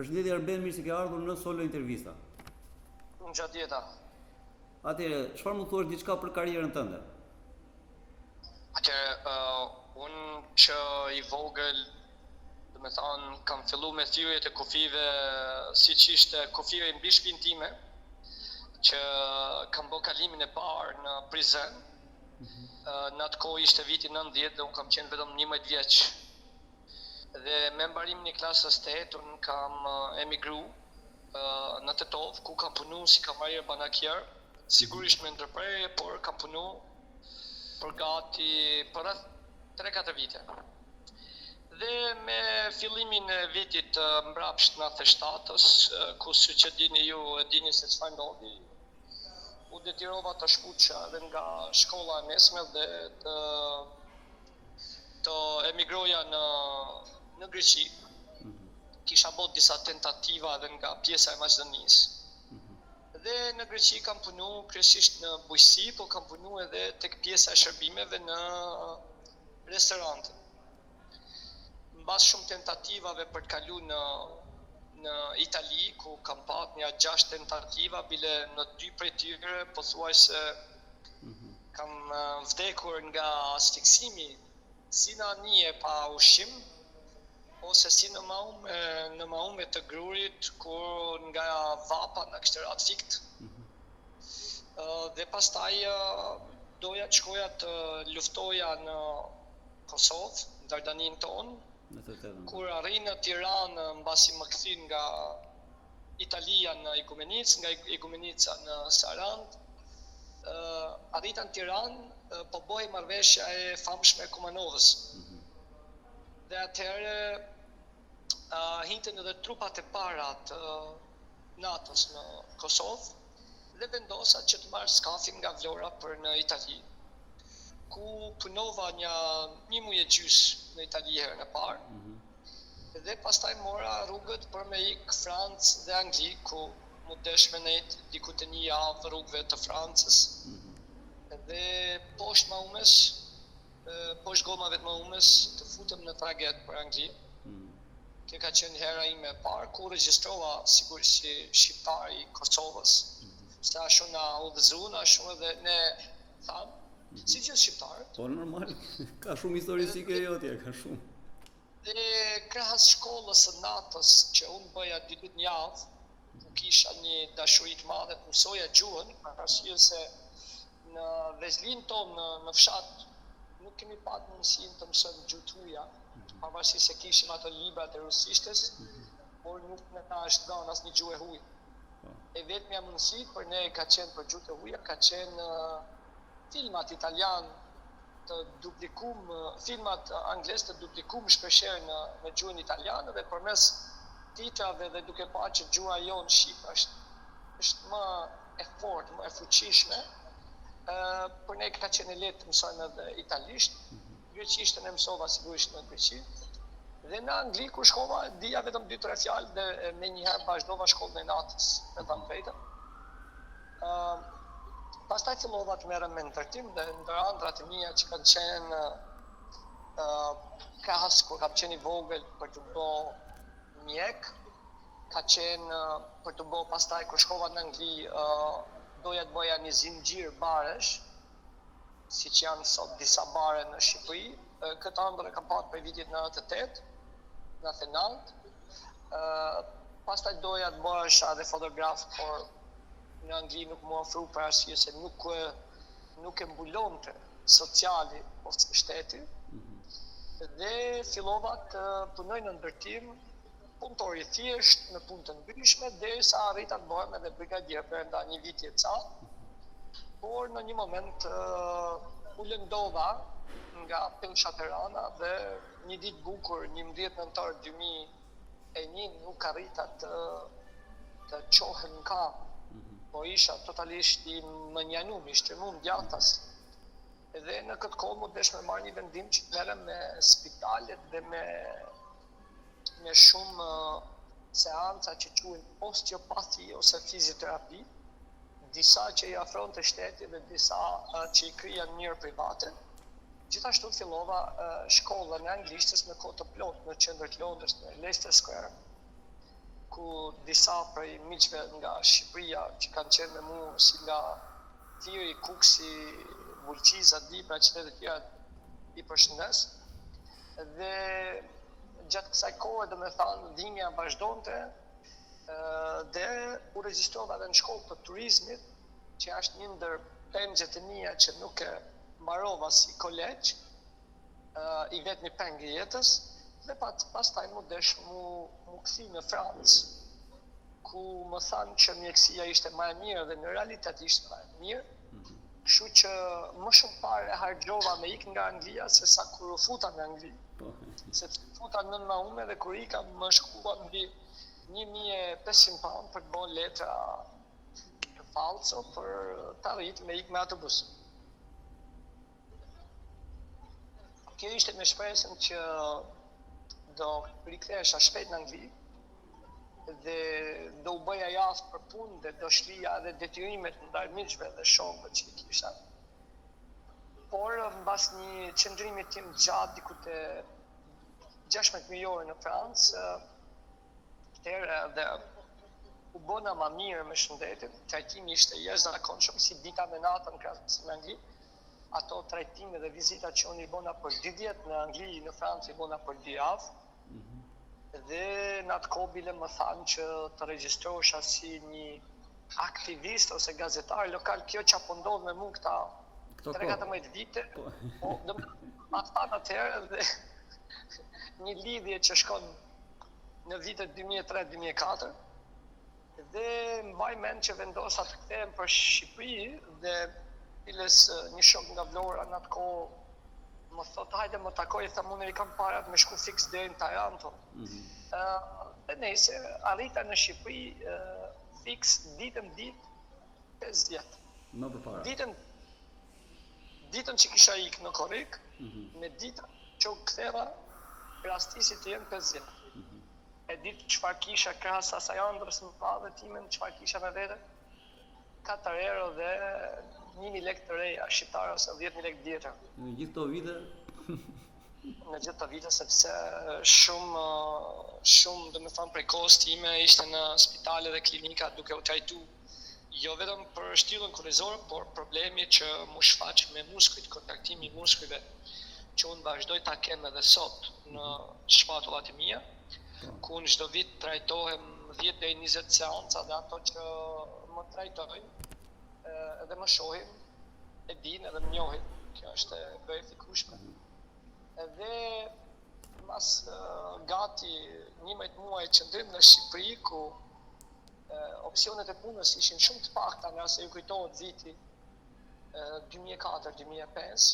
Përshëndetje Arben, mirë se ke ardhur në Solo Intervista. Në gjatë jeta. Atëherë, çfarë më thuash diçka për karrierën tënde? Atëherë, unë që i vogël, do me thonë, kam fillu me thyrjet e kufive, siç ishte kufive i mbi shtëpinë time, që kam bë kalimin e parë në Prizren. Në atë kohë ishte viti 90 dhe unë kam qenë vetëm 11 vjeç. Dhe me mbarimin e klasës 8 unë kam emigru në Tetov, ku kam punu si kamarier banakier, sigurisht me ndërprerje, por kam punu për gati për rreth 3-4 vite. Dhe me fillimin e vitit mbrapsht 97-ës, ku siç e dini ju, e dini se çfarë ndodhi, u detyrova të shkuqa dhe nga shkolla e mesme dhe të emigroja në Greqi. Kisha bërë disa tentativa edhe nga pjesa e Maqedonisë. Dhe në Greqi kam punu kryesisht në bujqësi, po kam punu edhe tek pjesa e shërbimeve në restorante. Mbas shumë tentativave për të kaluar në Itali, ku kam pat një 6 tentativa, bile në 2 prej tyre pothuajse kam vdekur nga asfiksimi, si në anije pa ushqim, ose si në maume të grurit, kur nga vapa në kishte rat fikt. Dhe pastaj doja të shkoja të luftoja në Kosovë, në Dardanin tonë, kur arri në Tiranë, mbasi më kthyn nga Italia në Igumenicë, nga Igumenica në Sarand, arrita në Tiranë, po bëhej marrëveshja e famshme e Kumanovës. Dhe atëherë hintën edhe trupat e para të NATO-s në Kosovë dhe vendosa që të marr skafin nga Vlora për në Itali, ku punova një muaj e gjys në Itali herën e parë. Dhe pastaj mora rrugët për me ik Francë dhe Angli, ku mu desh me nejt diku të një javë rrugëve të Francës. Dhe poshtë maumes, poshtë gomave të maumes, të futëm në traget për Angli. Kjo ka qenë hera ime e parë, ku regjistrova sigurisht si shqiptar i Kosovës. Se ashtu na udhëzuan, ashtu edhe ne thamë, si gjithë shqiptarët. Po normal, ka shumë historisike jotja, ka shumë. Dhe krahas shkollës së natës që unë bëja 2 ditë në javë, ku kisha një dashuri të madhe të mësoja gjuhën, për arsye se në vezlin tonë në fshat nuk kemi pat mundësinë të mësojmë gjuhë të huaja, pavarësisht se kishim ato librat e rusishtes, por nuk na është dhënë asnjë gjuhë e huaj. E vetmja mundësi për ne ka qenë për gjuhët e huaja, ka qenë filmat italian të duplikum, filmat angles të duplikum shpeshherë në gjuhën italiane, dhe përmes titrave dhe duke parë që gjuha jonë shqip është më e fortë, më e fuqishme, për ne ka qenë lehtë të mësojmë edhe italisht. Greqisht e mësova sigurisht në Greqi. Dhe në Angli kur shkova, dija vetëm 2-3 fjalë dhe me njëherë vazhdova shkollën e natës, me thënë drejtën. Pastaj fillova të merrem me ndërtim dhe ndër ëndrat e mia që kanë qenë krahas kur kam qenë i vogël për të bërë mjek, ka qenë për të bërë pastaj kur shkova në Angli, doja të bëja një zinxhir baresh, siç janë sot disa bare në Shqipëri. Këtë ëndër e kam pasur për vitit 98, 99. Pastaj doja të bëhesha edhe fotograf, por në Angli nuk më ofru për arsye se nuk e mbulonte sociali ose shteti. Dhe fillova të punoj në ndërtim, punëtor i thjesht, në punë të ndryshme, derisa arrita të bëhem edhe brigadier brenda një viti e ca. Por në një moment u lëndova nga Pellsha Tirana dhe një ditë bukur, 11 nëntor 2001, nuk arrita të qohem në kamp. Po isha totalisht i mënjanum, i shtrëmum djathtas. Edhe në këtë kohë mu desh me marrë një vendim që të merrem me spitalet dhe me shumë seanca që quhen osteopati ose fizioterapi, disa që i afronte shteti dhe disa që i krija në mënyrë private. Gjithashtu fillova shkollën e anglishtes në kohë të plotë në qendër të Londrës, në Leicester Square. ku disa prej miqve nga Shqipëria që kanë qenë me mua si nga Tiri, Kuksi, Vulqiza, Dibra, qytete tjera i përshëndes. Dhe gjatë kësaj kohe, domethënë, dhimbja vazhdonte dhe u regjistrova edhe në shkollë të turizmit, që është një ndër pengjet e mia që nuk e mbarova si kolegj, i vetmi peng i jetës, dhe pastaj mu desh mu kthi në Francë, ku më thanë që mjekësia ishte më e mirë dhe në realitet ishte më e mirë. Kështu që më shumë parë harxova me ikë nga Anglia se sa kur u futa në Angli. Sepse futa në Naume dhe kur ika më shkuan mbi 1500 pound për të bërë letra të falso për të arrit me ikë me autobus. Kjo ishte me shpresën që do rikthehesha shpejt në Angli dhe do u bëja jashtë për punë dhe do shlija edhe detyrimet ndaj miqve dhe shokëve që i kisha. Por mbas një qëndrimi tim gjatë diku te 16 mijore në Francë, atëherë edhe u bëna më mirë me shëndetin, trajtimi ishte jashtëzakonshëm, si dita me natën krahasim me Angli. Ato trajtime dhe vizita që unë i bona për 2 vjet në Angli, në Francë i bona për 2 javë. Dhe në atë kohë bile më thanë që të regjistrohesha si një aktivist ose gazetar lokal. Kjo që apo ndodh me mua këta 3-14 vite, do ma thanë atëherë dhe një lidhje që shkon në vitet 2003-2004, dhe mbaj mend që vendosa të kthehem për Shqipëri dhe piles një shok nga Vlora në atë kohë më thot, hajde më takoj, thamë unë i kam parat me shku fix deri në Tiranë. Dhe nejse, arrita në Shqipëri fix ditën 50. Më përpara. Ditën që kisha ikë në Korrik, me ditën që u ktheva, rastisi të jenë 50. E ditë çfarë kisha krahas asaj ëndrrës më madhe timen, çfarë kisha me vete? 4 euro dhe 1.000 lekë të reja shqiptare ose 10.000 lekë vjetra. Në gjithë këto vite? Në gjithë këto vite, sepse shumë do me thënë prej kohës time ishte në spitale dhe klinika duke u trajtu jo vetëm për shtyllën kurrizore, por problemi që mu shfaq me muskujt, kontaktimi i muskujve, që unë vazhdoj ta kem edhe sot në shpatullat e mia, ku unë çdo vit trajtohem 10 deri 20 seanca dhe ato që më trajtojnë edhe më shohin, e din edhe më njohin. Kjo është e verifikueshme. Edhe mas gati 11 muaj qëndrim në Shqipëri, ku opsionet e punës ishin shumë të pakta, nga se ju kujtohet viti 2004-2005,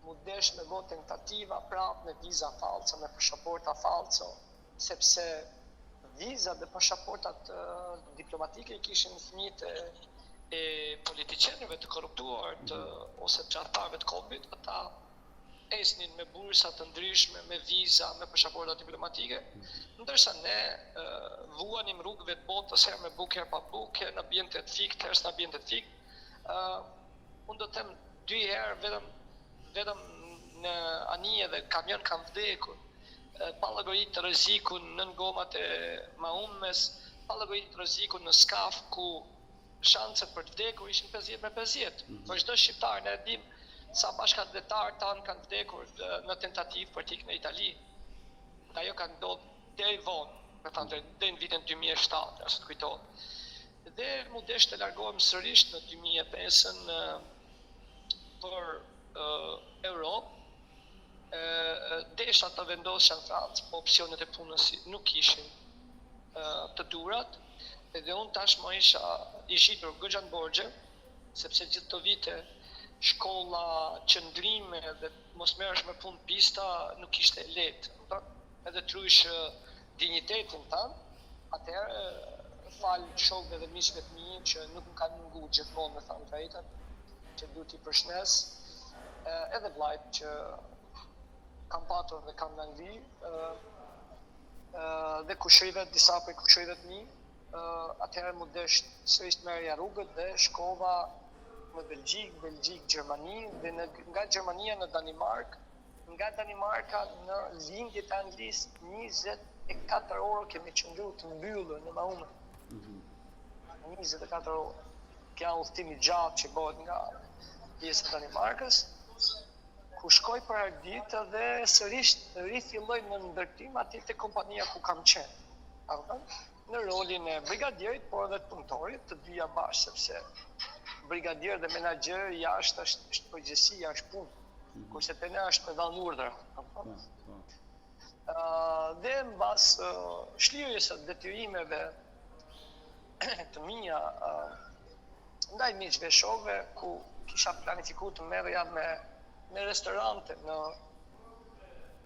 mu desh me bë tentativa prapë me viza falso, me pashaporta falso, sepse vizat dhe pashaportat diplomatike i kishin fëmijët e politiqenëve të korruptuar ose të qartarëve të kombit, ata esnin me bursa të ndryshme, me viza, me pashaporta diplomatike, ndërsa ne vuanim rrugëve të botës, herë me bukë, herë pa bukë, në ambjente të fikë, herë në ambjente të fikë. Unë do të them 2 herë vetëm në anije dhe kamion kam vdekur, pa llogaritë rrezikun në gomat e Maumes, pa llogaritë rrezikun në Skaf, ku shanset për të vdekur ishin 50-50. Për çdo shqiptar ne e dim sa bashkëdhetar tanë kanë vdekur në tentativë për të ikë në Itali. Ajo ka ndodhur deri vonë, me thënë deri në vitin 2007, as të kujtohet. Dhe mu desh të largohem sërish në 2005 për Europë. Desha të vendosja në Francë, po opsionet e punës nuk ishin të durat. Edhe unë tashmë i zhitur goxhan borxhe, sepse gjithë këto vite shkolla, qëndrime dhe mos merresh me punë pista nuk ishte lehtë. Edhe trysh dinjitetin tanë, atëherë fal shokëve dhe miqve të mi që nuk më kanë munguar gjithmonë me thënë drejtën, që duhet i përshnes, edhe vllajt që kam patur dhe kam në Angli, dhe kushërive, disa prej kushërive të mi. Atëherë mu desh sërish merja rrugët dhe shkova në Belgjik, Gjermani, dhe nga Gjermania në Danimark, nga Danimarka në lindjet e Anglisë 24 orë kemi qëndruar të mbyllur në Maume. 24 orë. Kjo udhëtim i gjatë që bëhet nga pjesa e Danimarkës, ku shkoj për herë ditë dhe sërish rifilloj në ndërtim aty te kompania ku kam qenë. Në rolin e brigadierit, por edhe të punëtorit, të dyja bashkë, sepse brigadier dhe menaxher jashtë është përgjegjësia, është punë, kurse te ne është me dhënë urdhra. Dhe mbas shlirjes së detyrimeve të mia ndaj miqve shokëve, ku kisha planifikuar të merreja me restorante në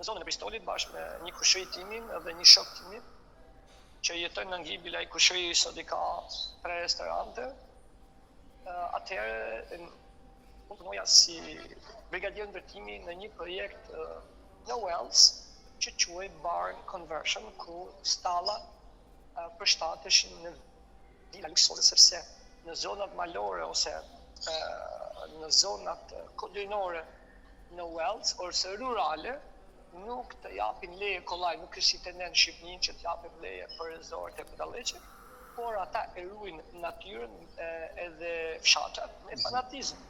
zonën e Bristolit bashkë me një kushëri timin dhe një shok timin që jetojnë në Ngjibila. I kushëri sot i ka 3 restorante. Atëherë unë punoja si brigadier ndërtimi në një projekt në Wales që quhet Bar Conversion, ku stalla përshtateshin në vila luksore, sepse në zonat malore ose në zonat kodrinore në Wales ose rurale nuk të japin leje kollaj, nuk është si të ne në Shqipëni që të japin leje për rezort e budalleqe, por ata e ruajnë natyrën edhe fshatat me fanatizëm.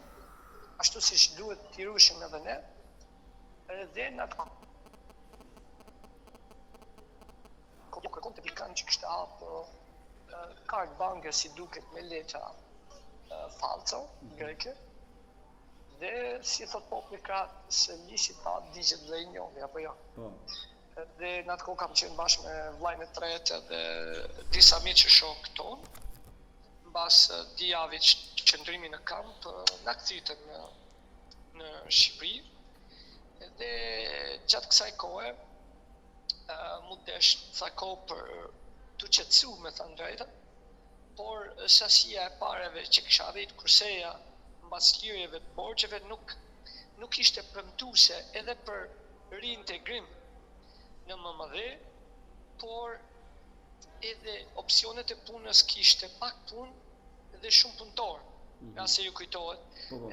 Ashtu siç duhet t'i ruajmë edhe ne, edhe në atë kërkon të pikan që kështë hapë kartë banke si duket me letra falco, greke, dhe si thot populli kratë se lishi ta digjet dhe i njohë, apo jo. Dhe në atë kohë kam qenë bashkë me vllajën e tretë dhe disa miqë shokë tonë. Mbas di javë qëndrimi në kamp, na kthitëm në Shqipëri. Dhe gjatë kësaj kohe, mu desh ca kohë për të qetësu me thënë drejtën, por sasia e pareve që kisha arrit kurseja mbas lirjeve të borxheve nuk ishte premtuese edhe për reintegrim në MMD, por edhe opsionet e punës kishte pak punë dhe shumë punëtor, nga se ju kujtohet,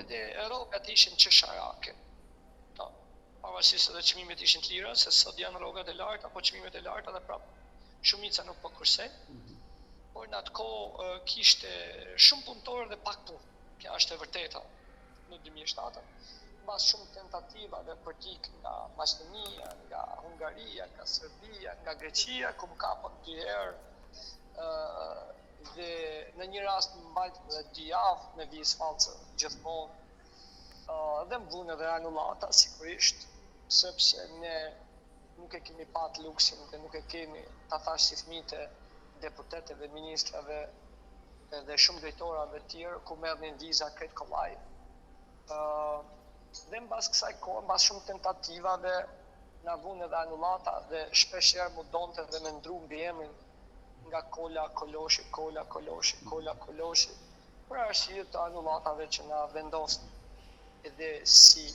edhe rrogat ishin qesharake. Pavarësisht edhe çmimet ishin të lira, se sot janë rrogat e larta apo çmimet e larta dhe prapë shumica nuk po kursejnë, por në atë kohë kishte shumë punëtor dhe pak punë. Kjo është e vërteta në 2007. Mbas shumë tentativave për tik nga Maqedonia, nga Hungaria, nga Serbia, nga Greqia, ku më kapën 2 herë dhe në një rast më mbajtën edhe 2 javë me vizë false gjithmonë. Dhe më vunë edhe anullata sigurisht, sepse ne nuk e kemi pat luksin dhe nuk e kemi ta thash si fëmijët e deputetëve, ministrave dhe shumë drejtorave tjerë ku merrnin viza krejt kollaj. Dhe mbas kësaj kohë, mbas shumë tentativave, na vunë edhe anullata dhe shpesh herë mu donte dhe me ndru mbi emrin nga Kola Koloshi, për arsye të anullatave që na vendosnin. Edhe si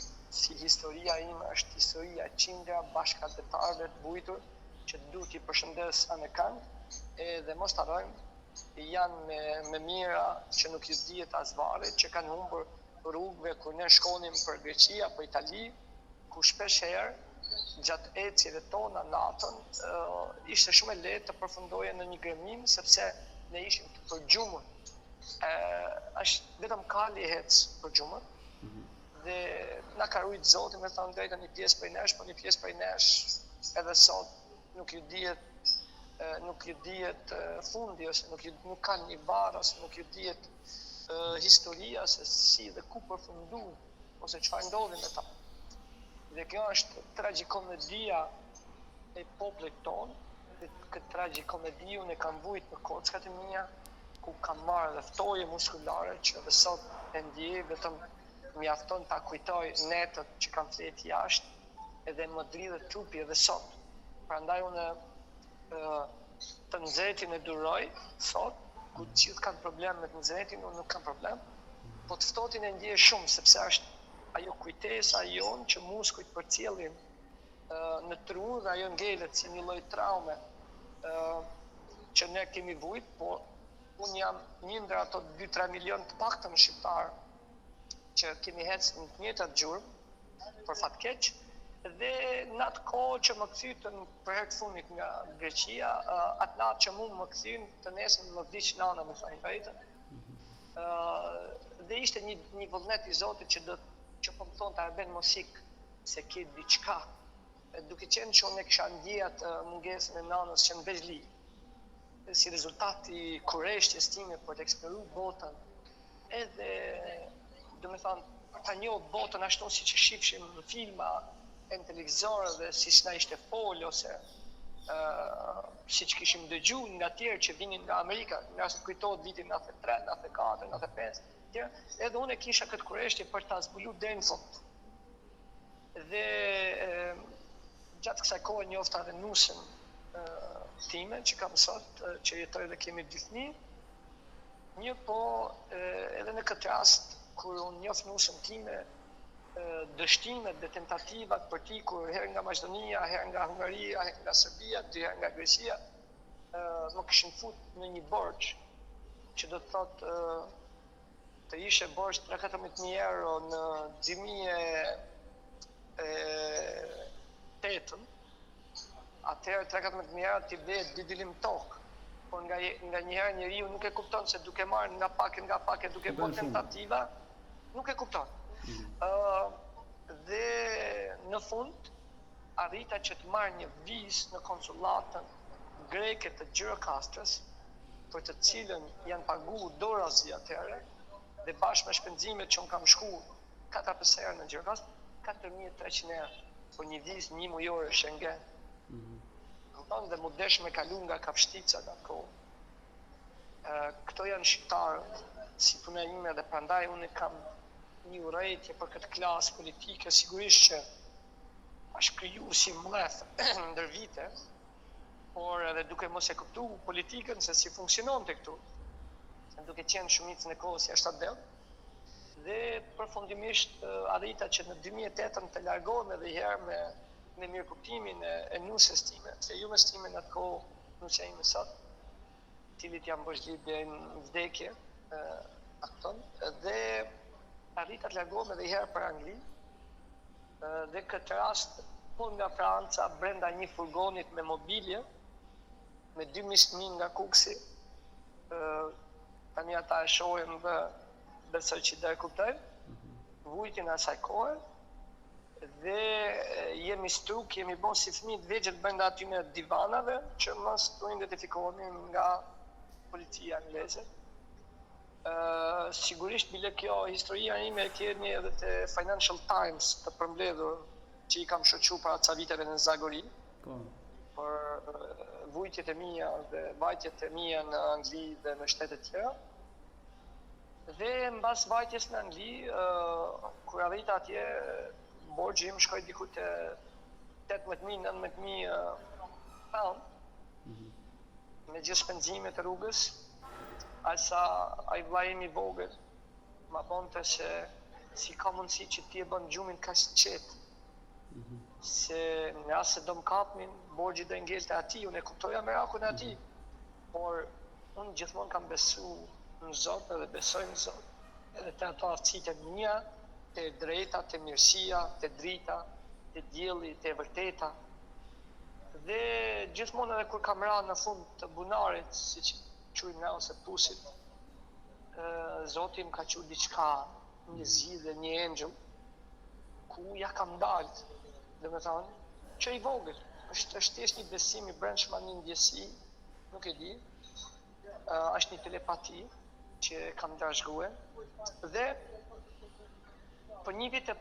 historia ime është historia qindra bashkëdhetarëve të bujtur që duhet i përshëndes anë kanë, edhe mos harrojmë janë me mira që nuk ju dihet as varri, që kanë humbur rrugëve kur ne shkonim për Greqi apo Itali, ku shpesh herë gjatë ecjeve tona natën ishte shumë e lehtë të përfundoje në një gremim, sepse ne ishim të përgjumur. Është vetëm kali hec përgjumur. Dhe na ka rujt Zoti me thënë drejtën një pjesë prej nesh, por një pjesë prej nesh edhe sot nuk ju dihet fundi, ose nuk kanë një barë, ose nuk ju dihet historia se si dhe ku përfundu, ose çfarë ndodhi me ta. Dhe kjo është tragjikomedia e popullit tonë, dhe këtë tragjikomedi unë e kam vujt në kockat e mia, ku kam marrë dhe ftoje muskulare që edhe sot e ndjej, vetëm mjafton ta kujtoj netët që kam fletë jashtë edhe më dridhet trupi edhe sot. Prandaj unë të nxehtin e duroj sot, ku gjithë kanë problem me të nxehtin, unë nuk kam problem, po të ftohtin e ndjej shumë, sepse është ajo kujtesa jonë që muskujt përcjellin në tru dhe ajo ngelet si një lloj traume që ne kemi vujt, po unë jam një ndër ato 2-3 milion të paktën shqiptarë që kemi hecë në të njëjtat gjurmë, për fat keq, Dhe në atë kohë që më kthytën për herë të fundit nga Greqia, atë natë që mu më kthyn të nesër më vdiq nana më thënë drejtën. Dhe ishte një vullnet i Zotit që po më thonë të arben mosik se ke diçka. Duke qenë që unë e kisha ndjejat mungesën e nanës që në Vezli, si rezultati kurreshtjes time për të eksploruar botën, edhe do me thënë ta njoh botën ashtu siç e shifshim në filma e në televizor dhe siç na ishte fol ose siç kishim dëgjuar nga tjerë që vinin nga Amerika, nga se kujtohet vitin 93, 94, 95, edhe unë e kisha këtë kurreshtje për ta zbuluar deri në fund. Dhe gjatë kësaj kohe njofta edhe nusën time që kam sot, që jetoj dhe kemi 2 fëmijë. Një po edhe në këtë rast kur unë njoh nusën time, dështimet dhe tentativat për t'ikur herë nga Maqedonia, herë nga Hungaria, herë nga Serbia, 2 herë nga Greqia, më kishin fut në një borxh që do të thotë të ishe borxh 3-14.000 euro në 2008. Atëherë 3-14.000 euro t'i bëhet 2 dilim tokë. Por nga njëherë njeriu nuk e kupton se duke marrë nga pak e duke bërë tentativa, nuk e kupton. Dhe në fund arrita që të marrë një vizë në konsulatën greke të Gjirokastrës, për të cilën janë paguar dorazi atëherë, dhe bashkë me shpenzimet që unë kam shkuar 4-5 herë në Gjirokastër, 4.300 euro për një vizë 1 mujore Schengen. Dhe mu desh me kalu nga Kapshtica nga kohë. Këto janë shqiptarët, si puna ime, dhe prandaj unë kam një urrëtie për këtë klasë politike, sigurisht që është kriju si mleth ndër vite, por edhe duke mos e kuptu politikën se si funksionon të këtu, duke qenë shumicën e kohës jashtë atë del, dhe përfundimisht arrita që në 2008 të largohem edhe herë me mirëkuptimin e nusës time, se junës time në atë kohë nusja ime sot, cilit jam vëzhgjit dhe në vdekje, dhe arrita të largohem edhe herë për Angli, dhe këtë rast po nga Franca brenda një furgonit me mobilje, me 2 mismi nga Kuksi, tani ata e shohin dhe besoj që dhe e kuptojnë, vujtin e asaj kohë, dhe jemi struk, jemi bon si fëmijë të vegjël brenda atyne divanave që mos të identifikonin nga policia angleze. Sigurisht bile kjo historia ime e keni edhe te Financial Times të përmbledhur që i kam shoqur para ca viteve në Zagori. Për vujtjet e mia dhe vajtjet e mia në Angli dhe në shtete tjera. Dhe mbas vajtjes në Angli, kur arrita atje, borxhi im shkoi diku te 18.000-19.000 pound, me gjithë shpenzimet e rrugës, ai vllai im i vogël ma bonte se si ka mundësi që ti e bën gjumin kaq qetë, se në rast se do më kapnin, borxhi do ngelte atij, unë e kuptoja merakun e atij, por unë gjithmonë kam besu në Zot edhe besoj në Zot, edhe te ato aftësitë e mia, te drejta, te mirësia, te drita, te dielli, te vërteta. Dhe gjithmonë edhe kur kam ra në fund të bunarit, siç quajmë ne ose pusit, Zoti më ka thënë diçka, një zgjidhje, një engjëll, ku ja kam dalë, domethënë, që i vogël, është thjesht një besim i brendshëm, një ndjesi, nuk e di, është një telepati që kam trashëguar, dhe për një vit e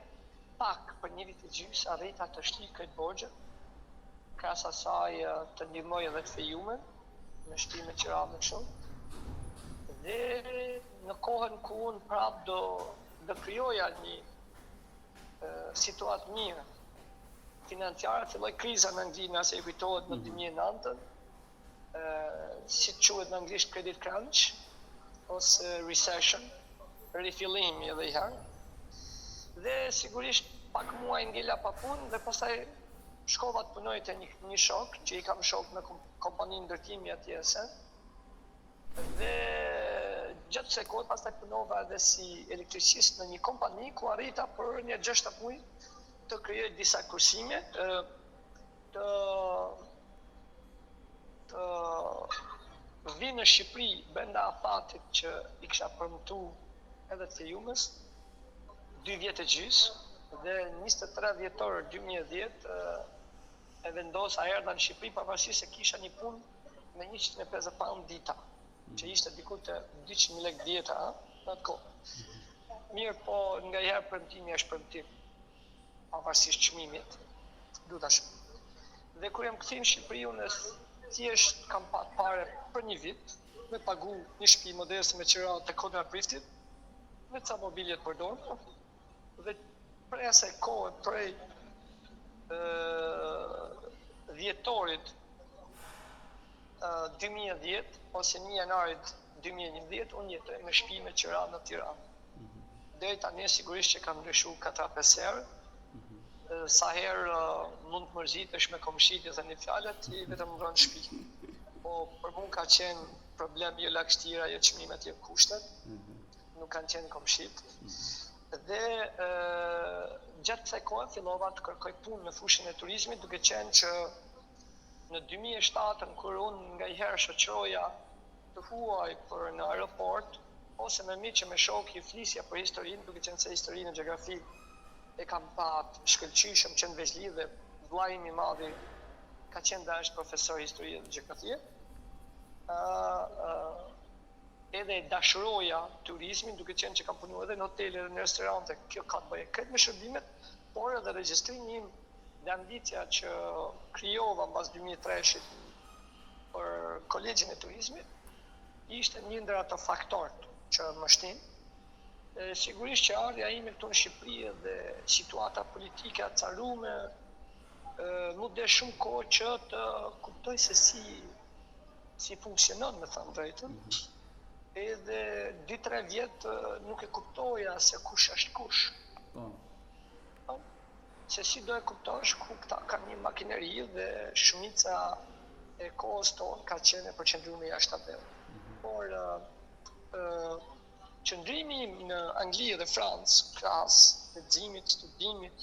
pak, për një vit e gjys, arrita të shtij këtë borxhe, krahas asaj të ndihmoj edhe të fejumen, me shtime që radhë kështu. Dhe në kohën ku unë prap do krijoja një situatë mirë financiare, filloi kriza në Angli, nëse i kujtohet në 2009, si quhet në anglisht credit crunch, ose recession, rifillimi edhe i herë. Dhe sigurisht pak muaj ngela pa punë dhe pastaj shkova të punoj te një shok, që i kam shok në kompaninë ndërtimi atje se. Dhe gjatë kësaj kohe pastaj punova edhe si elektricist në një kompani ku arrita për një 6 muaj të krijoj disa kursime të vinë në Shqipëri brenda afatit që i kisha premtu edhe të Jumës 2 vjet e gjys dhe 23 dhjetor 2010 e vendosa erdha në Shqipëri pavarësisht se kisha një punë me 150 pound dita, që ishte diku të 200.000 lekë dieta në atë kohë. Mirë, po nga herë premtimi është premtim, pavarësisht çmimit, du ta shoh. Dhe kur jam kthyer në Shqipëri, unë thjesht kam parë për një vit, me pagu një shtëpi modeste me qira të kodra Priftit, me ca mobilje të përdorura, dhe prej asaj kohe, prej dhjetorit 2010 ose 1 janarit 2011 unë jetoj në shtëpi me qira në Tiranë. Deri tani sigurisht që kam ndryshuar 4-5 herë. Sa herë mund të mërzitesh me komshit dhe një fjalë, ti vetëm mbron shtëpi. Po për mua ka qenë problem jo lagështira, jo çmimet, jo kushtet. Nuk kanë qenë komshit. Dhe gjatë kësaj kohe fillova të kërkoj punë në fushën e turizmit, duke qenë që në 2007 kur unë nga i herë shoqëroja të huaj për në aeroport, ose me miq që me shoki flisja për historinë, duke qenë se historinë e gjeografi e kam pat shkëlqyshëm që në Vezhli dhe vllai im i madh ka qenë dhe është profesor historie dhe gjeografie. Edhe dashuroja turizmin, duke qenë që kam punuar edhe në hotele dhe në restorante, kjo ka të bëjë këtë me shërbimet, por edhe regjistrimi im dhe ambicia që krijova mbas 2003-shit për Kolegjin e Turizmit ishte një ndër ato faktorët që më shtin. Sigurisht që ardha ime këtu në Shqipëri dhe situata politike acarume mu dhe shumë kohë që të kuptoj se si funksionon, me thënë drejtën. Edhe 2-3 vjet nuk e kuptoja se kush është kush. Se si do e kuptosh ku këta kanë një makineri dhe shumica e kohës tonë ka qenë e përqendruar jashtë atë. Por qëndrimi në Angli dhe Francë, krahas leximit, studimit,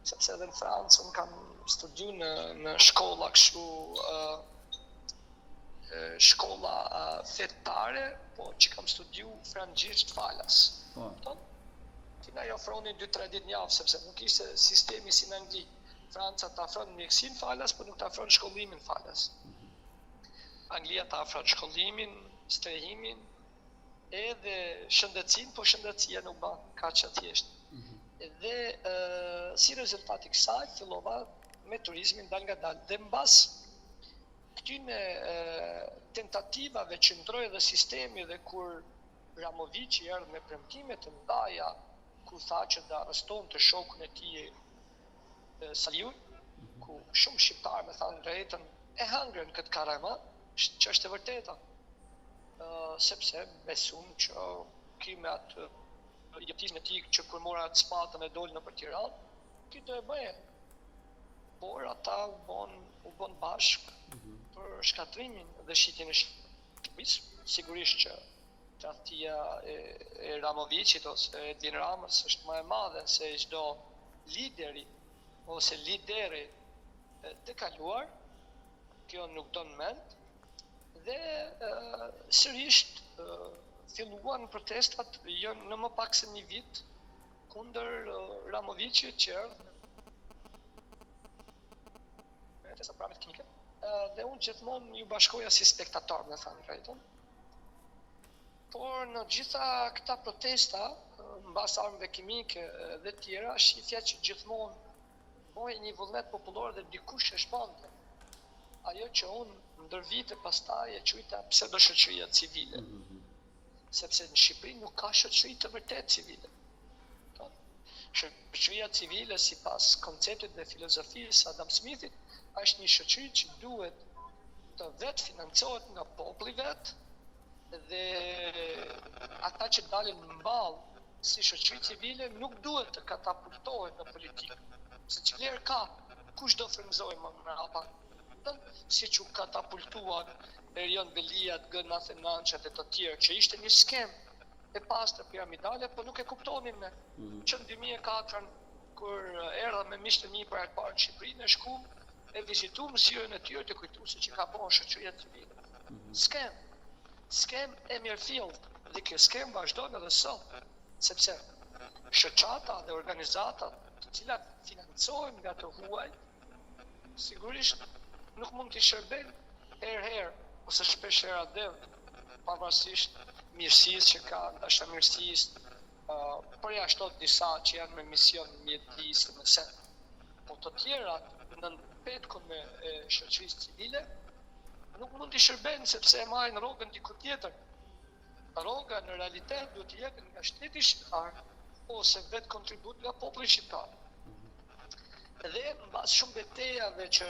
sepse edhe në Francë unë kam studiuar në shkolla kështu shkolla fetare, po që kam studiuar frangjisht falas. Ti na i ofronin 2-3 ditë në javë, sepse nuk ishte sistemi si në Angli. Franca të afron mjekësinë falas, por nuk të afron shkollimin falas. Anglia të afron shkollimin, strehimin, edhe shëndetësinë, po shëndetësia nuk ban kaq të thjeshtë. Dhe si rezultat i kësaj fillova me turizmin dal nga dal. Dhe mbas këtyne tentativave që ndroi dhe sistemi dhe kur Ramovici erdhi me premtime të ndaja, ku tha që da arreston të shokun e tij Saliu, ku shumë shqiptarë me thanë drejtën e hëngrën këtë karama, që është e vërteta. Sepse besum që ki me atë idiotisme e tij që kur mora atë spatën e doli nëpër Tiranë, ki do e bëje. Por ata u bën bashk për shkatrimin dhe shitjen e Shqipërisë. Sigurisht që tradhtia e Ramovicit ose Edin Ramës është më e madhe se çdo lideri ose lideri të kaluar, kjo nuk do në mend, dhe sërish filluan protestat jo në më pak se një vit kundër Ramovicit që protesta për armët kimike, dhe unë gjithmonë ju bashkoja si spektator, me thënë drejtën. Por në gjitha këta protesta, mbas armëve kimike dhe tjera, shifja që gjithmonë bëhej një vullnet popullor dhe dikush e shpante. Ajo që unë ndër vite pastaj e quajta pseudo-shoqëria civile. Sepse në Shqipëri nuk ka shoqëri të vërtet civile. Shoqëria civile sipas konceptit dhe filozofisë Adam Smithit është një shoqëri që duhet të vetë financohet nga populli vet, dhe ata që dalin mballë si shoqëri civile nuk duhet të katapultohen në politikë. Se që vlerë ka, kush do frymëzojë më mrapa? Siç u katapultuan Erion Beliat, Gëna Thenanchat e të tjerë, që ishte një skem e pastër piramidale, po nuk e kuptonin ne. Që në 2004 kur erdha me miqtë e mi për herë të parë në Shqipëri, ne shkum e vizitum zyrën e tyre të kujtu se që ka bërë shoqëria civile. Skem e mirëfillt, dhe kjo skem vazhdon edhe sot, sepse shoqata dhe organizatat të cilat financohen nga të huaj, sigurisht nuk mund t'i shërbejnë herë ose shpesh hera dhe pavarësisht mirësisë që ka, ndoshta mirësisë përjashtot disa që janë me mision mjedisë në sen. Po të tjerat në petkun e shoqërisë civile nuk mund t'i shërbejnë sepse e marrin rrogën diku tjetër. Rroga në realitet duhet të jetë nga shteti shqiptar ose vetë kontribut nga populli shqiptar. Dhe mbas shumë betejave që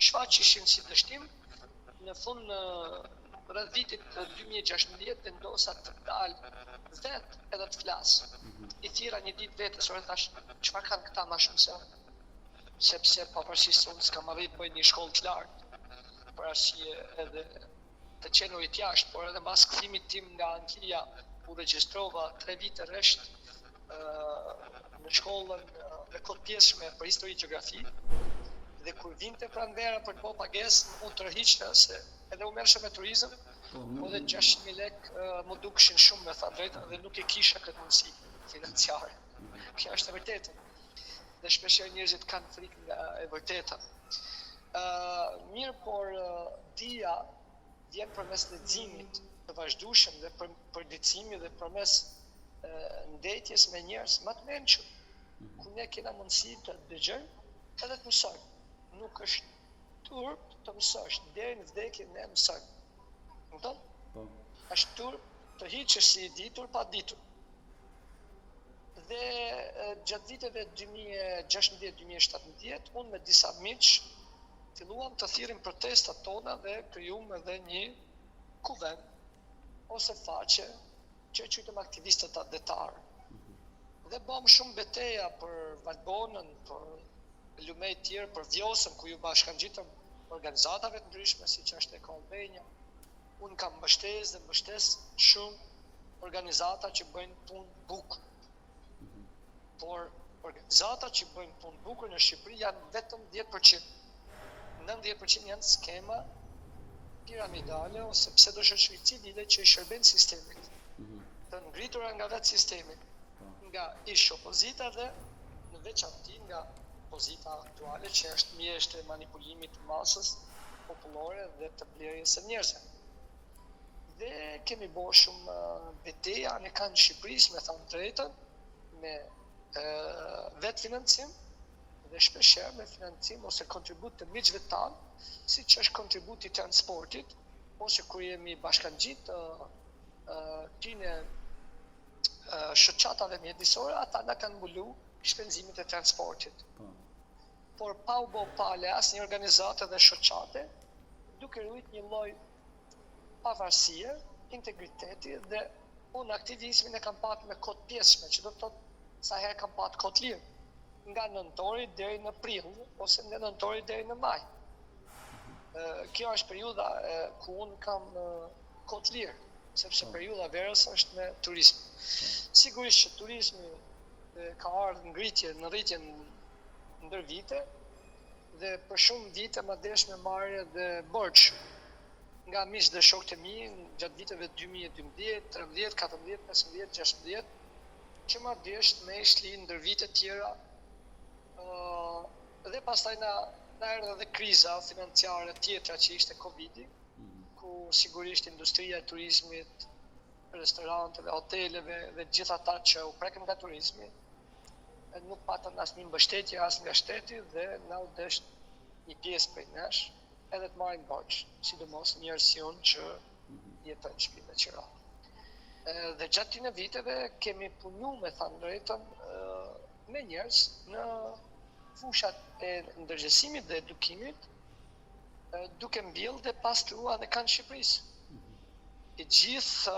shfaqishin si dështim, në fund rreth vitit 2016 vendosa të dalë vetë edhe të flasë. I thira një ditë vetës, orë thash, çfarë kanë këta më shumë se unë? Sepse pavarësisht unë s'kam arrit bëj një shkollë të lartë, për arsye edhe të qenurit jashtë, por edhe mbas kthimit tim nga Anglia u regjistrova 3 vite rresht në shkollën e kodpjesshme për histori gjeografi, dhe kur vinte pranvera për të bërë pagesë, unë tërhiqte se edhe u merresha me turizëm, po dhe 600.000 lekë më dukeshin shumë, me thënë drejtën, dhe nuk e kisha këtë mundësi financiare. Kjo është e vërtetë. Dhe shpeshherë njerëzit kanë frikë nga e vërteta. Mirë, por dia vjen përmes leximit të vazhdueshëm dhe përditësimit dhe përmes ndëjtjes me njerëz më të mençur, ku ne kena mundësi të dëgjojmë edhe të mësojmë. Nuk është turp të mësosh, deri në vdekje ne mësojmë. Kupton? Është turp të hiqesh si i ditur pa ditur. Dhe gjatë viteve 2016-2017, unë me disa miq filluam të thirrim protestat tona dhe krijuam edhe një kuvend ose faqe që e quajtëm aktivistët adhetarë. Dhe bëm shumë beteja për Valbonën, për lume të tjerë, për Vjosën, ku ju bashkangjitëm organizatave të ndryshme, siç është Eko Albania. Unë kam mbështes dhe mbështes shumë organizata që bëjnë punë bukur. Por organizatat që bëjnë punë bukur në Shqipëri janë vetëm 10%. 90% janë skema piramidale ose pseudo-shoqëri civile që i shërbejnë sistemit, të ngritura nga vetë sistemi, nga ish opozita dhe në veçanti nga opozita aktuale që është mjesht e manipulimit të masës popullore dhe të blerjes së njerëzve. Dhe kemi bërë shumë beteja në kanë Shqipërisë, me thënë drejtën, me vetë financim dhe shpeshherë me financim ose kontribut të miqve tanë, siç është kontributi i transportit, ose kur jemi bashkangjit këtyne shoqatave mjedisore, ata na kanë mbulu shpenzimit e transportit. Por pa u bë pale asnjë organizate dhe shoqate, duke ruajt një lloj pavarësie, integriteti dhe unë aktivizmin e kam patë me kohë pjesshme, që do të thotë sa herë kam patë kohë lirë, nga nëntori deri në prill ose nga nëntori deri në maj. Kjo është periudha ku unë kam kohë lirë, sepse periudha verës është me turizm. Sigurisht që turizmi ka ardhur ngritje në rritjen ndër vite dhe për shumë vite më desh me marrje dhe borxh nga miq dhe shokët e mi gjatë viteve 2012, 13, 14, 15, 16, që më desh me ishli ndër vite tjera dhe pastaj na erdhi edhe kriza financiare tjetra që ishte Covidi, ku sigurisht industria e turizmit, restoranteve, hoteleve dhe gjithë ata që u prekën nga turizmi nuk patën asnjë mbështetje as nga shteti dhe na u desh një pjesë prej nesh edhe të marrin borxh, sidomos njerëz si unë që jetojnë në shtëpi me qira. Dhe gjatë këtyre viteve kemi punuar me thënë drejtën me njerëz në fushat e ndërgjegjësimit dhe edukimit, duke mbjellë dhe pastruar në kanë Shqipërisë. I gjithë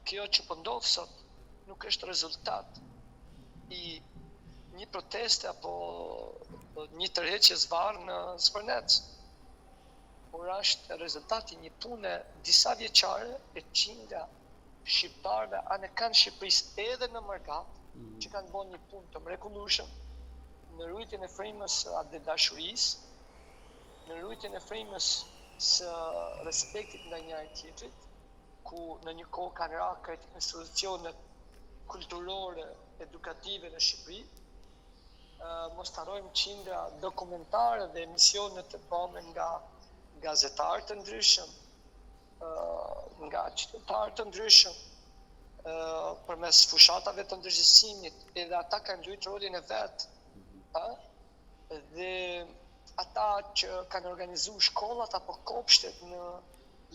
kjo që po ndodh sot nuk është rezultat i një proteste apo një tërheqje zvarr në Zvërnec, por është rezultati një pune disa vjeçare e qindra shqiptarëve anë kanë Shqipërisë edhe në Mërgat, që kanë bërë një punë të mrekullueshëm në rujtjen e frymës atë dashurisë, në rujtjen e frymës së respektit ndaj njëri tjetrit, ku në një kohë kanë ra këtë institucionet kulturore, edukative në Shqipëri. Mos të harrojmë qindra dokumentare dhe emisionet të bëme nga gazetarë të ndryshëm, nga qytetarë të ndryshëm, përmes fushatave të ndërgjegjësimit, edhe ata kanë luajtur rolin e vet. Dhe ata që kanë organizuar shkollat apo kopshtet në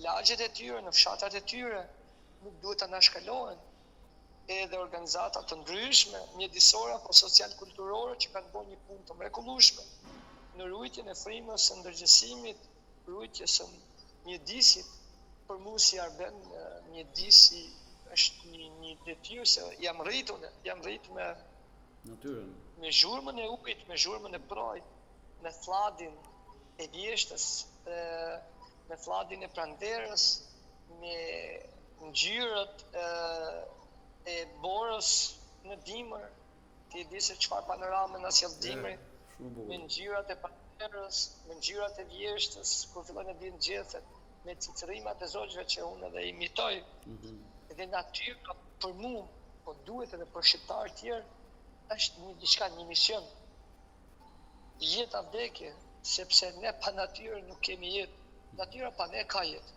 lagjet e tyre, në fshatrat e tyre, nuk duhet ta nashkalohen. Edhe organizata të ndryshme, mjedisore apo social-kulturore që kanë bërë një punë të mrekullueshme në rujtjen e frymës së ndërgjegjësimit, rujtjes së mjedisit. Për mua si Arben, mjedisi është një detyrë se jam rritur me natyrën, me zhurmën e ujit, me zhurmën e brojt, me fladin e vjeshtës, me fladin e pranverës, me ngjyrët e borës në dimër, ti di se çfarë panorame na sjell dimri, me ngjyrat e pranverës, me ngjyrat e vjeshtës, kur fillojnë të vinë gjethet, me cicërimat e zogjve që unë edhe imitoj. Dhe natyra për mua, po duhet edhe për shqiptarë tjerë, është një mision. Jeta vdekje, sepse ne pa natyrë nuk kemi jetë. Natyra pa ne ka jetë.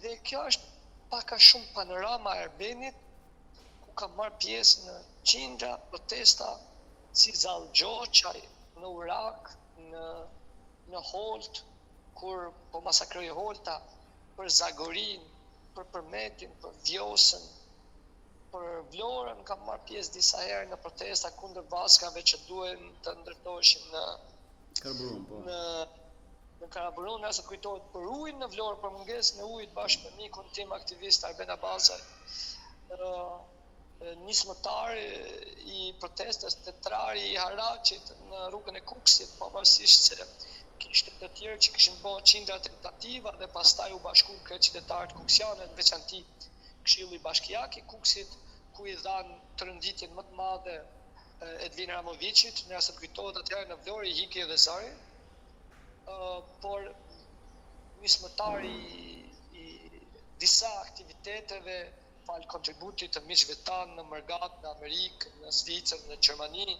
Dhe kjo është pak a shumë panorama e Erbenit, ku ka marrë pjesë në qindra protesta si Zallgjoçaj, në Urak, në Holt, kur po masakroi Holta, për Zagorin, për Përmetin, për Vjosën, për Vlorën kam marrë pjesë disa herë në protesta kundër vaskave që duhen të ndërtoheshin në Karaburon, po. Në Karaburon, nëse kujtohet për ujin në Vlorë, për mungesën e ujit bashkë me mikun tim aktivist Arben Abazaj. Nismëtari i protestës, tetrari i Haraqit në rrugën e Kuksit, pavarësisht se kishte të tjerë që kishin bërë qindra tentativa dhe pastaj u bashkuan këtë qytetarët kuksianë, në veçanti Këshilli Bashkiak i Kuksit, ku i dhanë të rënditjen më të madhe Edvin Ramovicit, nëse të kujtohet atëherë në Vlorë i hiki edhe zari, por nismëtari i disa aktiviteteve, fal kontributit të miqve tanë në Mërgat, në Amerikë, në Zvicër, në Gjermani,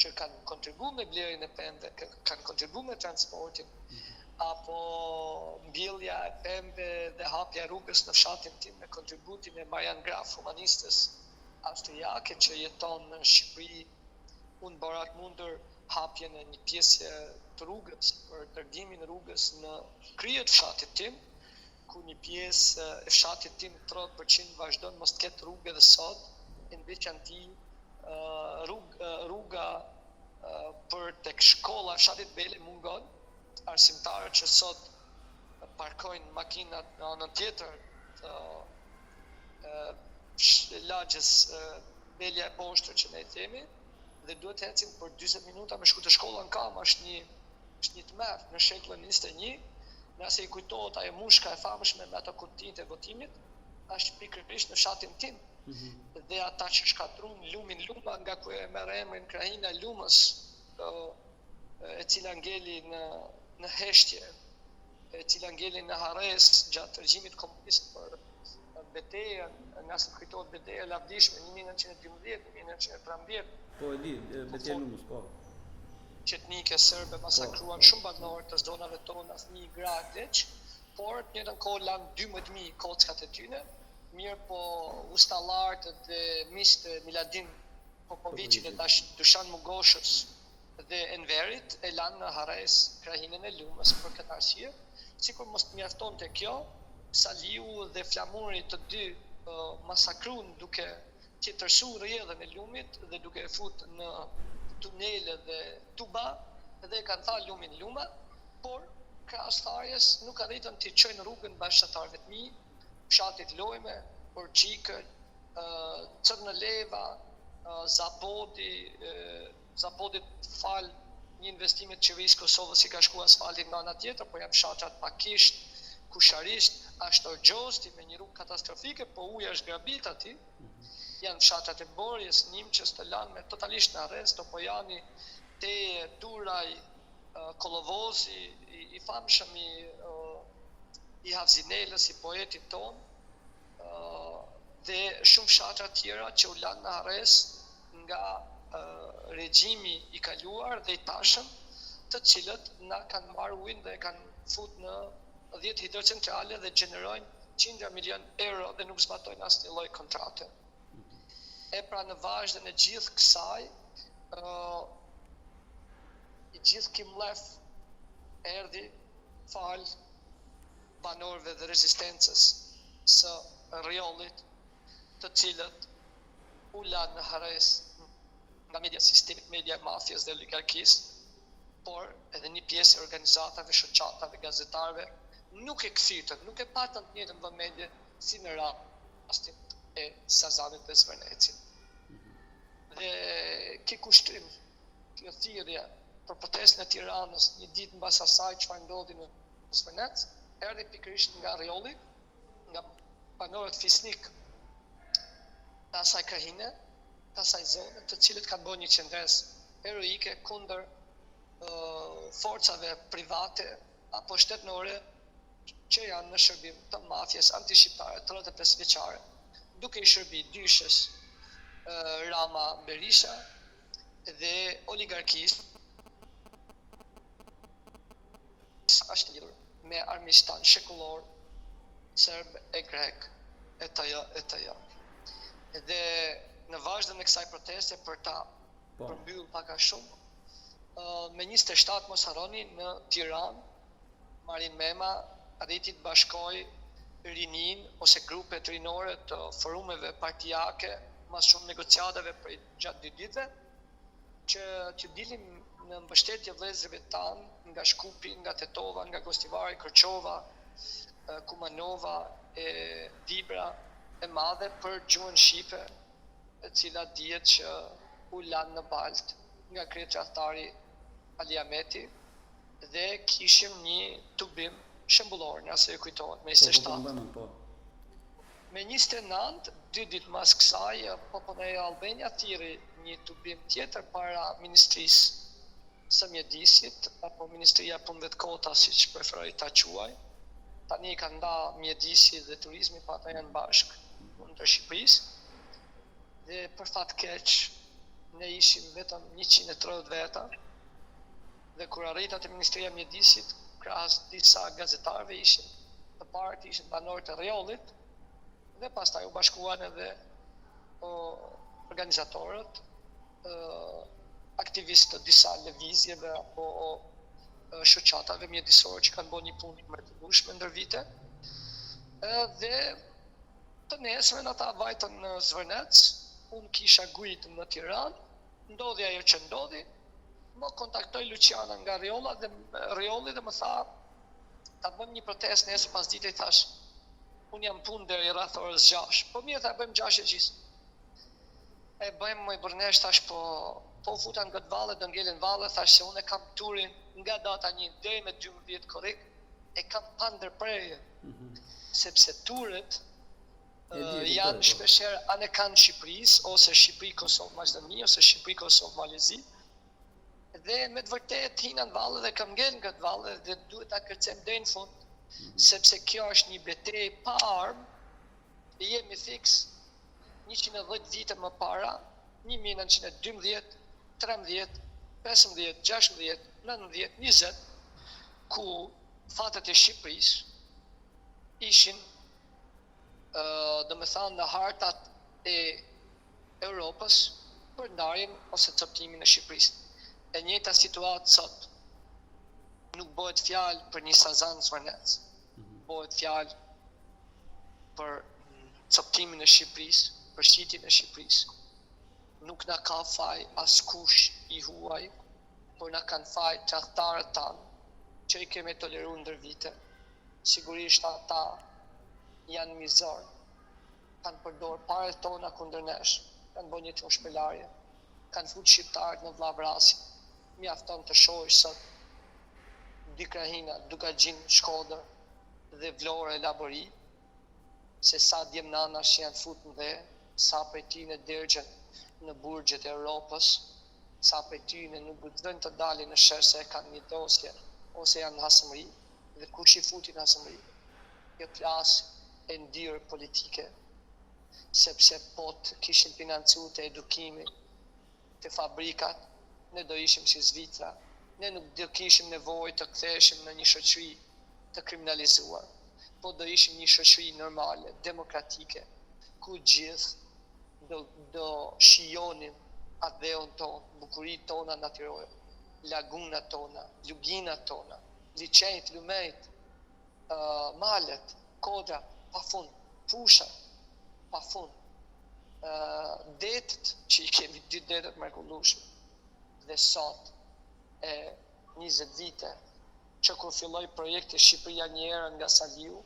që kanë kontribuar me blerjen e pemëve, kanë kontribuar me transportin, apo mbjellja e pemëve dhe hapja rrugës në fshatin tim me kontributin e Marian Graf, humanistës austriake që jeton në Shqipëri. Unë bëra të mundur hapjen e një pjesë të rrugës për dërgimin e rrugës në krye të fshatit tim, ku një pjesë e fshatit tim 30% vazhdon mos të ketë rrugë edhe sot, në veçanti rruga për tek shkolla fshatit Bele mungon, arsimtarët që sot parkojnë makinat në anën tjetër të lagjës Belja e Poshtër që ne themi, dhe duhet të ecim për 40 minuta me shku të shkolla në kam, është një tmerr në shekullin 21, nëse i kujtohet ajo mushka e famshme me ato kutitë e votimit, është pikërisht në fshatin tim. Dhe ata që shkatruan lumin Luma, nga ku e merr emrin krahina e Lumës, e cila ngeli në heshtje, e cila ngeli në Harres gjatë regjimit komunist për betejën, nëse të kujtohet betejë e lavdishme 1912-1913. Po e di, betejë Lumës, po. Qetnike serbe masakruan shumë banorë të zonave tona, një gra leq, por në njëjtën kohë lanë 12.000 kockat e tyre. Mirë po ustallarët dhe miqtë Miladin Popovicit dhe Dushan Mugoshës dhe Enverit e lanë në Harres krahinën e Lumës për këtë arsye, sikur mos të mjaftonte kjo, Saliu dhe Flamuri të dy masakruan duke qetërsuar rrjedhën e Lumit dhe duke e futur në tunele dhe tuba dhe kanë thënë lumin Luma, por krahastarjes nuk arritën të çojnë rrugën bashkëtarëve të mi, fshatit Lojme, Orçikët, Cërnëleva, Zapodi fal një investimit të qeverisë Kosovës i ka shkuar asfaltit në ana tjetër, por janë fshatrat Pakisht, Kusharisht, Ashtorgjosti me një rrugë katastrofike, po uji është grabit aty. janë fshatrat e Borjes, Nimqës, të lanë me totalisht në arrest, Topojani, Teje, Duraj, Kolovozi, i famshëm i Havzinelës, i poetit ton, dhe shumë fshatra tjera që u lanë në arrest nga regjimi i kaluar dhe i tashëm, të cilët na kanë marrë ujin dhe kanë fut në 10 hidrocentrale dhe gjenerojnë 100 milion euro dhe nuk zbatojnë asnjë lloj kontrate. E pra në vazhdim e gjithë kësaj, i gjithë ky mlef erdhi fal banorëve dhe rezistencës së Rriollit, të cilët u lanë në arrest nga media sistemit, media e mafjes dhe oligarkisë, por edhe një pjesë e organizatave, shoqatave, gazetarëve nuk e kthytën, nuk e patën të njëjtën vëmendje si në rastin e Sazanit dhe Zvernecit. Dhe ky kushtrim, kjo thirrje për protestën e Tiranës një ditë mbas asaj çfarë ndodhi në Zvernec, erdhi pikërisht nga Rriolli, nga banorët fisnik të asaj krahine, të asaj zone, të cilët kanë bërë një qendresë heroike kundër forcave private apo shtetërore që janë në shërbim të mafjes antishqiptare 35 vjeçare, duke i shërbyer dyshës Rama Berisha dhe oligarkisë është lidhur me armiqtan shekullor serb e grek e të. Dhe në vazhdim e kësaj proteste për ta përmbyll pak a shumë, me 27 mos harroni në Tiranë, Marin Mema arriti të bashkoj rinin ose grupet rinore të forumeve partijake mas shumë negociatave për gjatë 2 ditëve, që dilin në mbështetje vëllezërve tanë nga Shkupi, nga Tetova, nga Gostivari, Kërçova, Kumanova, e Dibra, e Madhe për gjuhën shqipe, e cila dihet që u lanë në baltë nga kryetëtari Ali Ahmeti, dhe kishim një tubim shembullor, nëse e kujtohet, me 27. Me 29, 2 ditë mas kësaj, populli i Albania thirri një tubim tjetër para Ministrisë së Mjedisit, apo Ministria e Punëve të Kota, siç preferoj ta quaj. Tani kanë nda mjedisi dhe turizmi, pa ata janë bashkë kundër Shqipërisë. Dhe për fat keq, ne ishim vetëm 130 veta. Dhe kur arrita te Ministria e Mjedisit, krahas disa gazetarëve ishin të parë ishin banorë të Rriollit, dhe pastaj u bashkuan edhe organizatorët, aktivistë të disa lëvizjeve apo shoqatave mjedisore që kanë bërë një punë të mrekullueshme ndër vite. Dhe të nesërmen ata vajtën në Zvernec, unë kisha gujt në Tiranë, ndodhi ajo që ndodhi, më kontaktoi Luciana nga Rriolli dhe më tha ta bëjmë një protestë nesër pas ditës, thash. Unë jam punë deri rreth orës 6. Po mirë, ta bëjmë 6:30. E bëjmë më i bërnesh, thash, po futan këtë valle, do ngelen valle, thash se unë kam turin nga data 1 deri me 12 korrik, e kam pa ndërprerje. Sepse turët janë shpeshherë anë kanë Shqipërisë, ose Shqipëri-Kosovë Maqedoni, ose Shqipëri-Kosovë Malezi. Dhe me të vërtetë hina në valle dhe kam ngel nga këtë valle dhe duhet ta kërcem deri në fund, sepse kjo është një betejë pa armë, dhe jemi fiks 110 vite më para, 1912, 13, 15, 16, 19, 20, ku fatet e Shqipërisë ishin në hartat e Europës për ndarjen ose coptimin e Shqipërisë. E njëjta situatë sot. Nuk bëhet fjalë për një Sazan Zvernec, bëhet fjalë për coptimin e Shqipërisë, për shqitjen e Shqipërisë. Nuk na ka faj askush i huaj, por na kanë faj tradhtarët tanë, që i kemi toleruar ndër vite. Sigurisht ata janë mizor, kanë përdorur parët tona kundër nesh, kanë bërë një të shpëlarje, kanë futur shqiptarët në vllavrasje. Mjafton të shohësh sot dy krahina, Dukagjin, Shkodër dhe Vlorë e Labori, se sa djemnanash janë futur dhe sa prej tyre dërgjen në burgjet e Europës, sa prej tyre nuk guxojnë të dalin në shesh se e kanë një dosje ose janë në hasëmëri, dhe kush i futi në hasëmëri? Kjo klasë e ndyrë politike, sepse po të kishin financu të edukimi, të fabrikat, ne do ishim si Zvitra, ne nuk do kishim nevojë të ktheheshim në një shoqëri të kriminalizuar, po do ishim një shoqëri normale, demokratike, ku gjithë do shijonin adheun tonë, bukuritë tona natyrore, lagunat tona, luginat tona, liçenjt, lumejt, malet, kodra, pafund, fusha, pafund, detët, që i kemi 2 detët mrekullueshme, dhe sot e 20 vite që kur filloi projekti Shqipëria një herë nga Saliu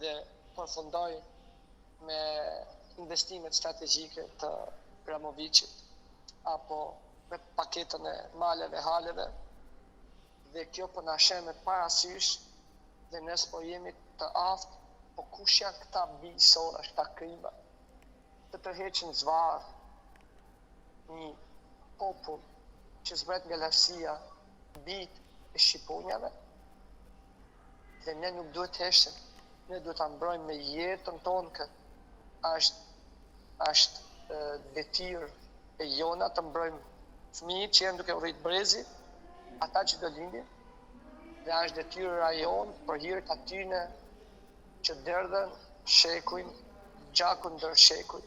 dhe përfundoi me investimet strategjike të Gramovicit apo me paketën e maleve, haleve, dhe kjo po na shem me parasysh dhe nëse po jemi të aftë, po kush janë këta bijësora, këta krima, të tërheqin zvarr një popull që zbret nga lartësia, bijt e shqiponjave, dhe ne nuk duhet të heshim, ne duhet ta mbrojmë me jetën tonë këtë, është detyrë e jona të mbrojmë fëmijët që janë duke rrit brezi, ata që do lindin, dhe është detyra jonë për hir të atyre që derdhen shekujn, gjakun ndër shekuj,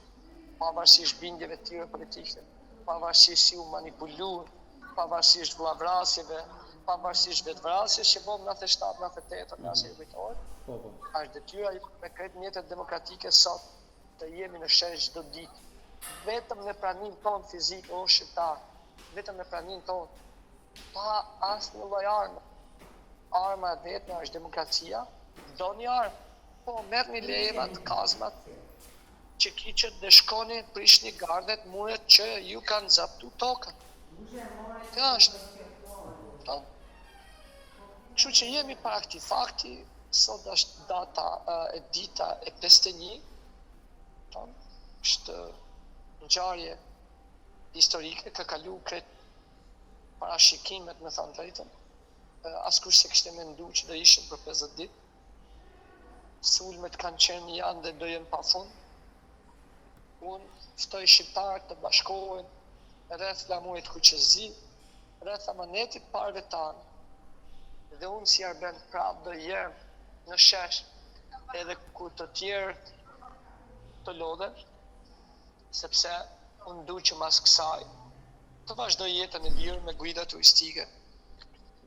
pavarësisht bindjeve të tyre politike, pavarësisht si u manipuluan, pavarësisht vllavrasjeve, pavarësisht vetvrasjes që bëm 97, 98, nga se kujtohet. Është detyra me këtë mjetet demokratike sot të jemi në shesh çdo ditë. Vetëm në pranimin tonë fizik o shqiptar, vetëm në pranimin tonë, pa asnjë lloj arme. Arma e vetme është demokracia, do një armë, po merrni lejevat, kazmat, që kiqët dhe shkoni prishni gardet, muret që ju kanë zaptu tokën. Kjo është. Kështu që jemi para këtij fakti, sot është dita e 51, është ngjarje historike, ka kalu krejt parashikimet, me thënë drejtën. Askush se kishte menduar që do ishin për 50 ditë. Sulmet kanë qenë janë dhe do jenë pafund. Unë ftoj shqiptarët të bashkohen rreth flamurit Kuqezi, rreth amanetit parëve tanë. Dhe unë si Arben prap do jem në shesh edhe ku të tjerë të lodhen, sepse unë du që mas kësaj të vazhdoj jetën e lirë me guida turistike,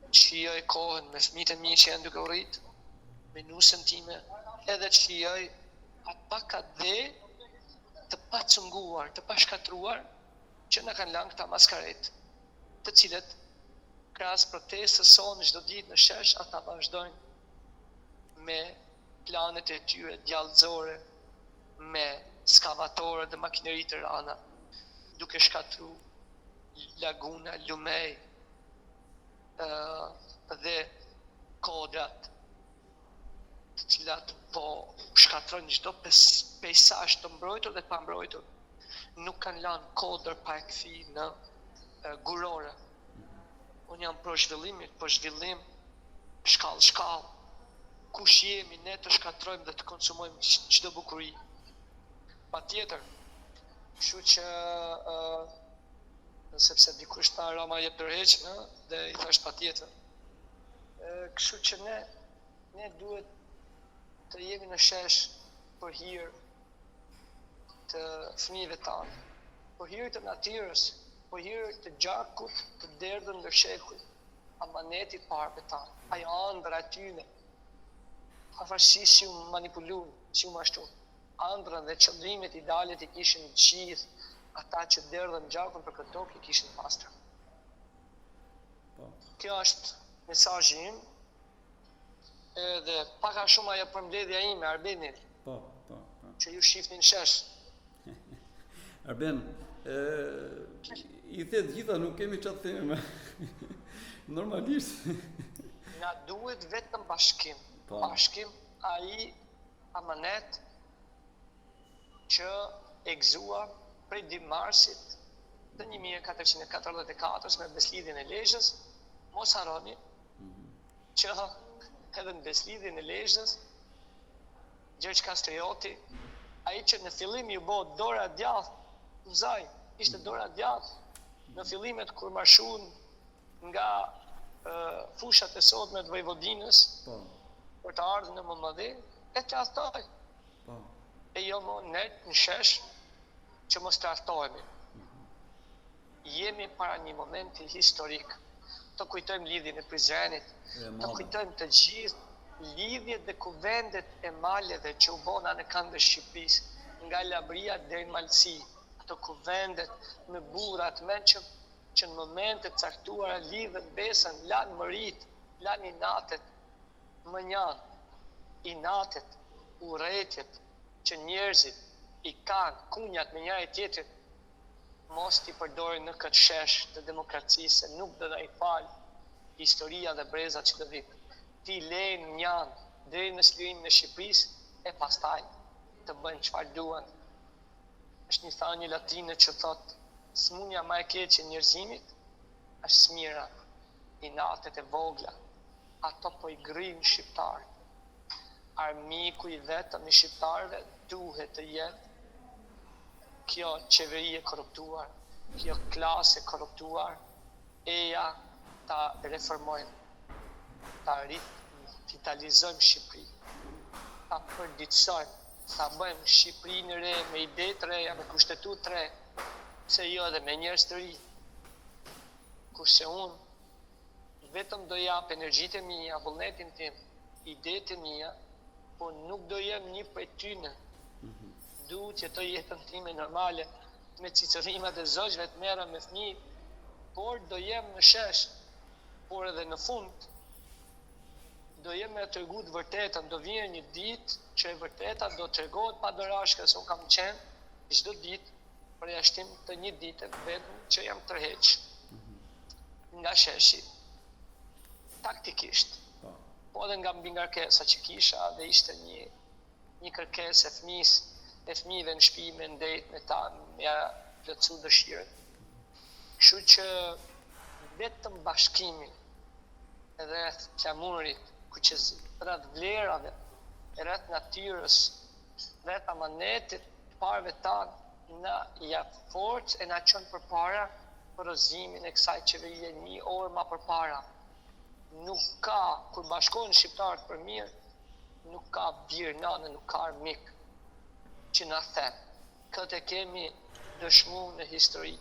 shijoj kohën me fëmijët e mi që janë duke u rrit, me nusën time, edhe shijoj atë pakat dhe të pacunguar, të pashkatruar që na kanë lënë këta maskaret, të cilët krahas protestës sonë çdo ditë në shesh, ata vazhdojnë me planet e tyre djallëzore, me skavatorë dhe makineri të rana, duke shkatru laguna, lumej dhe kodrat, të cilat po shkatrojnë çdo peisazh të mbrojtur dhe të pambrojtur. Nuk kanë lënë kodër pa e kthy në gurore. Unë jam pro zhvillimit, po zhvillim shkallë. Kush jemi ne të shkatrojmë dhe të konsumojmë çdo bukuri. Patjetër. Kështu që sepse dikush tha Roma jep tërheq, dhe i thash patjetër. Kështu që ne duhet të jemi në shesh për hir të fëmijëve tanë, për hir të natyrës, për hir të gjakut të derdhën ndër shekuj, amanetit parëve tanë, ajo ëndra e tyre, pavarësisht si u manipuluan, si u mashtruan. Ëndrën dhe qëllimet idealet i kishin gjithë ata që derdhën gjakun për këtë tokë i kishin pastra. Kjo është mesazhi im, edhe paka shumë ajo përmbledhja ime, Arbenit, që ju shifnin shesh. Arben, i the gjitha nuk kemi çfarë të themi, normalisht. Na duhet vetëm bashkim. Bashkim, ai amanet që e gëzuar prej 2 marsit të 1444 me beslidhjen e Lezhës. Mos harroni që edhe në beslidhjen e Lezhës Gjergj Kastrioti, ai që në fillim ju bë dora djathtë, ishte dora djathtë në fillimet kur marshuan nga fushat e sotme të Vojvodinës Po. për të ardhur në Momadhe, e trahtoi. Po. E jo më ne në shesh që mos trahtohemi. Jemi para një momenti historik. Të kujtojmë lidhjen e Prizrenit, të kujtojmë të gjithë lidhjet dhe kuvendet e maleve që u bona në këndë e Shqipërisë, nga Labria deri në Malësi, ato kuvendet me burrat, me që në momente caktuara lidhen besën, lanë mërit, lanë inatet, mënjan, inatet, urrëtiet që njerëzit i kanë kunjat me njëri tjetrin, mos t'i përdorin në këtë shesh të demokracisë, se nuk do t'a i falë historia dhe brezat që të vitë. Ti lejnë njanë deri në shlirimin e Shqipërisë e pastaj të bëjnë çfarë duan. Është një thënie latine që thotë smundja më e keqe e njerëzimit është smira, inatet e vogla. Ato po i grijn shqiptarët. Armiku i vetëm i shqiptarëve duhet të jetë kjo qeveri e korruptuar, kjo klasë e korruptuar, eja ta reformojmë, ta revitalizojmë Shqipëri, ta përditësojmë, ta bëjmë Shqipëri në re, me ide të reja, me kushtetutë të re, se jo edhe me njerëz të ri. Kurse unë vetëm do jap energjitë e mia, vullnetin tim, idetë e mia, por nuk do jem një prej tyne. Duhet jetoj jetën time normale, me cicërimat e zogjve të merrem me fëmijë, por do jem në shesh, por edhe në fund do jem me tregu të vërtetën, do vjen një ditë që e vërteta do tregohet pa dorashka, se unë kam qenë çdo ditë përjashtim të një dite vetëm që jam tërheq nga sheshi, taktikisht, po edhe nga mbi ngarkesa që kisha dhe ishte një kërkesë e fëmijëve në shtëpi me ndejt me ta, me ja plotësu dëshirën. Kështu që vetëm bashkimi rreth flamurit, rreth vlerave, rreth natyrës, rreth amanetit të parëve tanë, na jap forcë e na çon përpara për rrëzimin e kësaj qeverie 1 orë më përpara. Nuk ka, kur bashkohen shqiptarët për mirë, nuk ka birë nane, nuk ka armik që na them. Këtë kemi dëshmuar në histori.